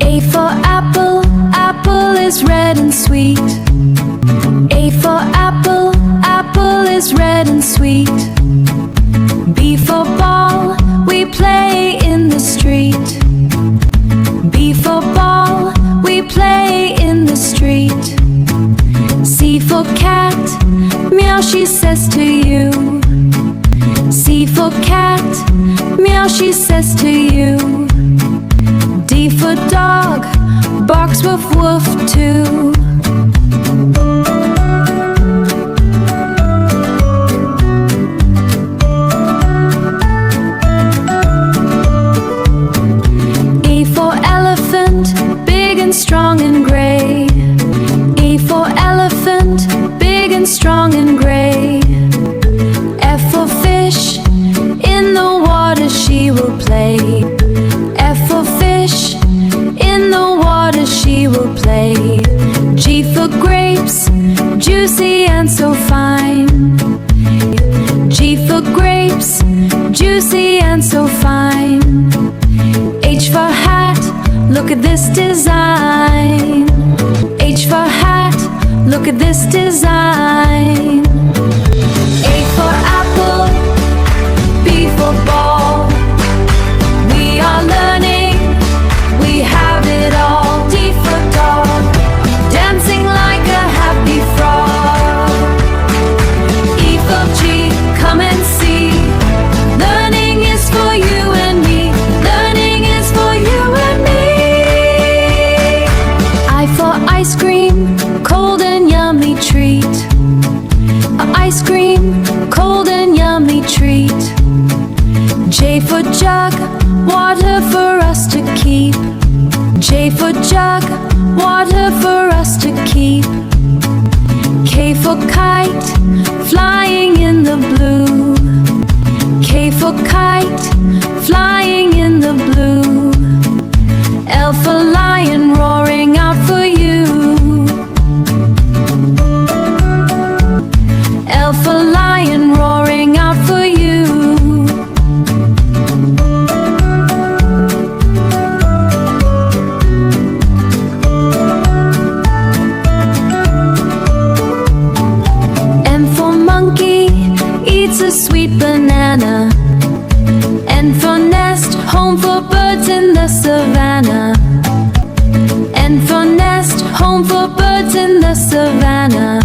A for apple, apple is red and sweet. A for apple, apple is red and sweet. B for ball, we play in the street. B for ball, we play in the street. C for cat, meow she says to you. C for cat, meow she says to you. D for dog, barks woof woof too. E for elephant, big and strong and gray. E for elephant, big and strong and gray. F for fish, in the water she will play. F for fish, in the water she will play. G for grapes, juicy and so fine. G for grapes, juicy and so fine. H for hat, look at this design. H for hat, look at this design. A for apple, B for ball. We are learning, we have it all. D for dog, dancing like a happy frog. E for G, come and see. Learning is for you and me. Learning is for you and me. I for ice cream, cold and yummy treat. Ice cream, cold and yummy treat. J for jug, water for us to keep. J for jug, water for us to keep. K for kite, flying in the blue. K for kite, flying in the blue. L for lion, roaring out for you. L for lion, roaring out for you. M for monkey, eats a sweet banana. N for nest, home for birds in the savannah. N for nest, home for birds in the savannah.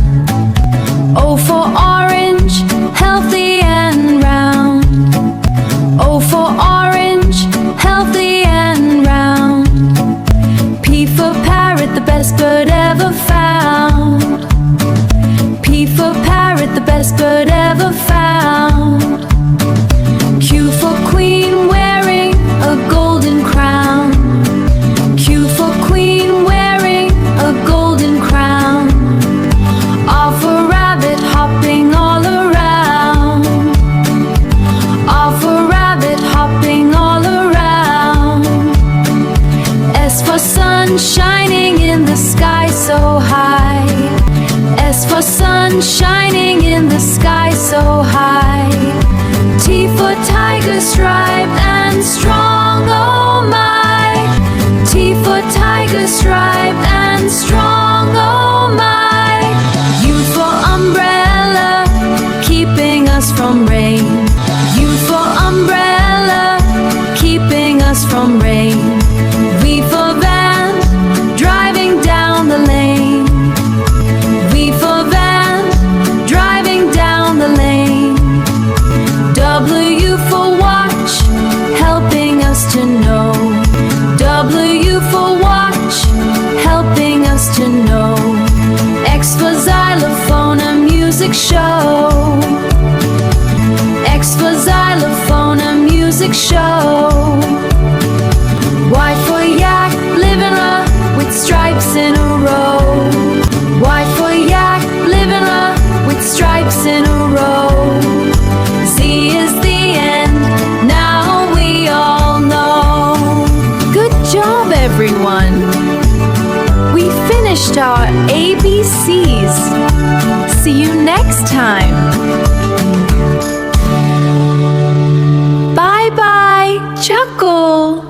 O for orange, healthy and round. O for orange, healthy and round. P for parrot, the best bird ever found. P for parrot, the best bird ever found. Q for queen, wearing a golden crown. Q for queen, wearing a golden crown. R for rabbit, hopping all around. R for rabbit, hopping all around. S for sun, shining in the sky so high. S for sun, shining in the sky so high. T for tiger, striped and strong, oh my. T for tiger, striped and strong, oh my. U for umbrella, keeping us from rain. U for umbrella, keeping us from rain. V for van, driving down the lane. V for van, driving down the lane. W for watch, helping us to know. W for watch, helping us to know. X for xylophone, a music show. X for xylophone, a music show. Y for yak, living with stripes in a row. Y for yak, living with stripes in a row. Z is the end, now we all know. Good job, everyone! We finished our ABCs. See you next time. Bye-bye, chuckle!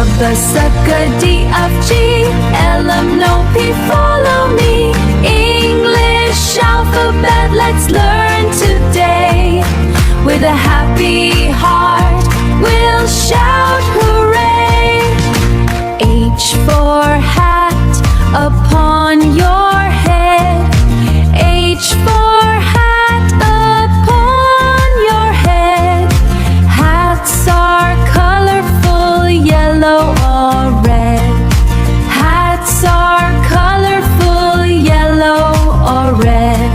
B, C, D, F, G, L, M, N, O, P, follow me. English alphabet, let's learn today. With a happy heart, we'll shout hooray. H for hat, upon your head. H for hat, upon your head. Hats are colorful, yellow or red. Hats are colorful, yellow or red.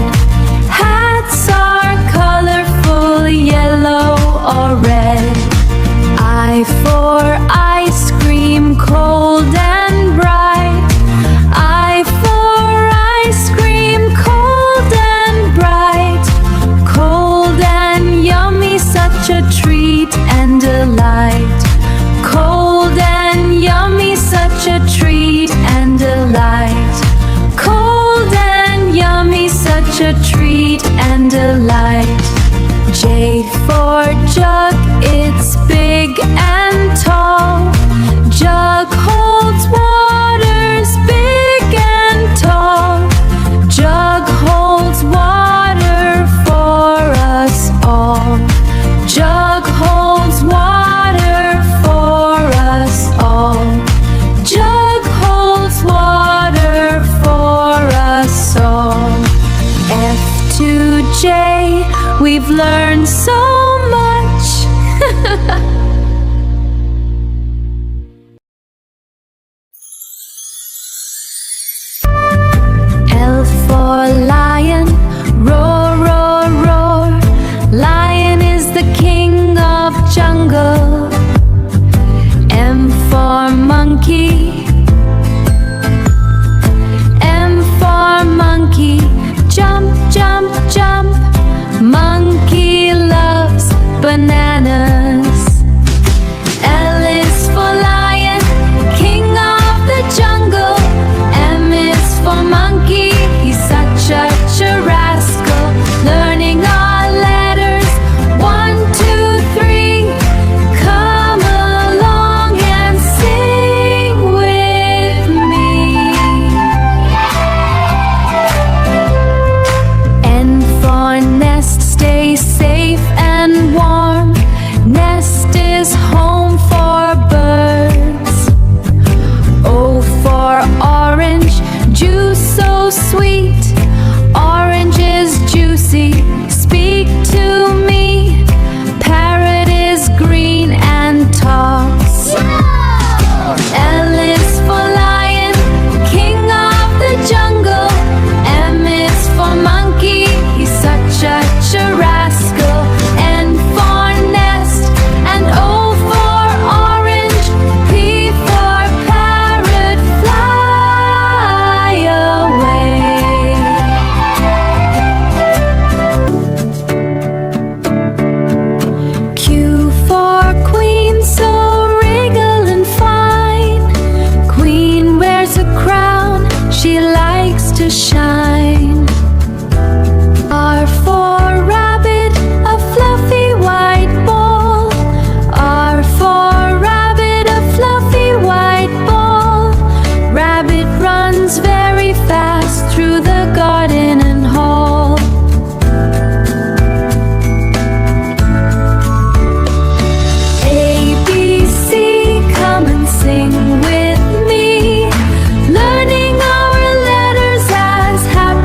Hats are colorful, yellow or red. I for ice cream, cold and bright. I for ice cream, cold and bright. Cold and yummy, such a treat and delight. Cold and yummy, such a treat and delight. Cold and yummy, such a treat and delight. J for jug, it's big and tall. Jug holds waters big and tall. Jug holds water for us all. Jug holds water for us all. Jug holds water for us all. F to J, we've learned so much. L for lion, roar, roar, roar. Lion is the king of jungle. M for monkey. M for monkey, jump, jump, jump. Monkey loves bananas. L is for lion, king of the jungle. M is for monkey, he's such a rascal. Learning our letters, 1, 2, 3. Come along and sing with me. N for nest, stay safe and warm. Nest is home for birds. O for orange, juice so sweet. Orange is juicy, speak to me. Parrot is green and talks. L is for lion, king of the jungle. M is for monkey, he's such a rascal. N for nest, and O for orange. P for parrot, fly away. Q for queen, so regal and fine. Queen wears a crown, she likes to shine. R for rabbit, a fluffy white ball. R for rabbit, a fluffy white ball. Rabbit runs very fast through the garden and hall. A, B, C, come and sing with me. Learning our letters as happy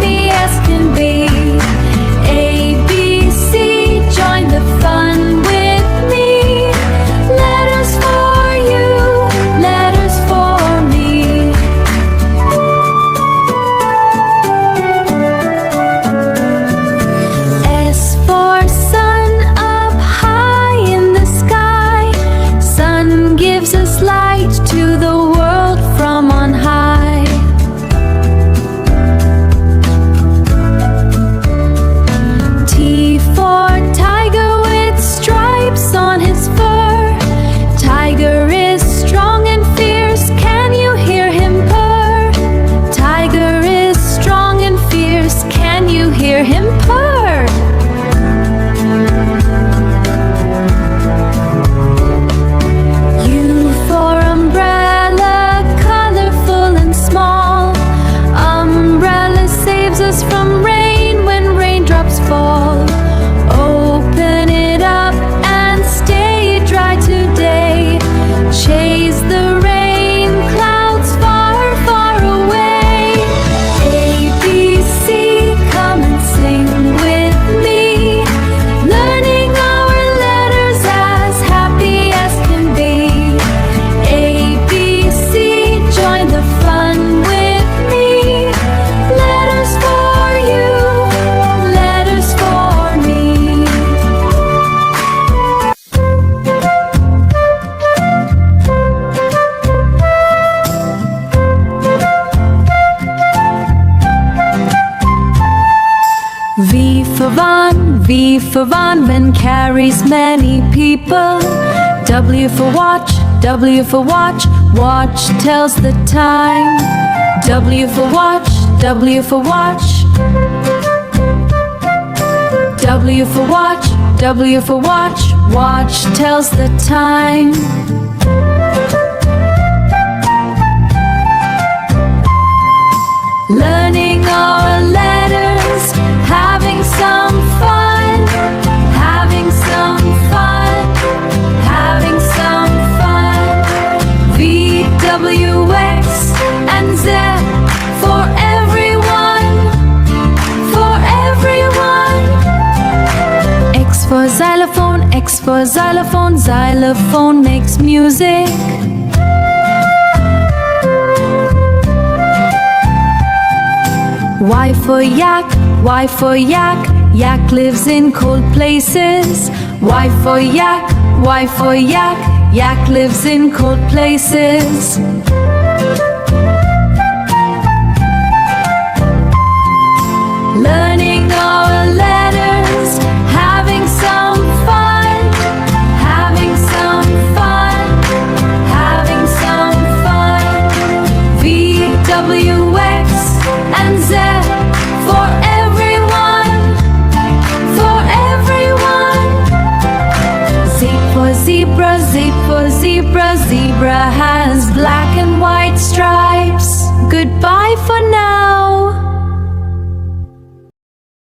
V for van carries many people. W for watch, watch tells the time. W for watch, W for watch. W for watch, watch tells the time. Learning our letters, having some fun, having some fun, having some fun. V, W, X, and Z for everyone, for everyone. X for xylophone, xylophone makes music. Y for yak, yak lives in cold places. Y for yak, yak lives in cold places. Learning our letters, having some fun, having some fun, having some fun. V, W, X, and Z for everyone, for everyone. Z for zebra, zebra has black and white stripes. Goodbye for now.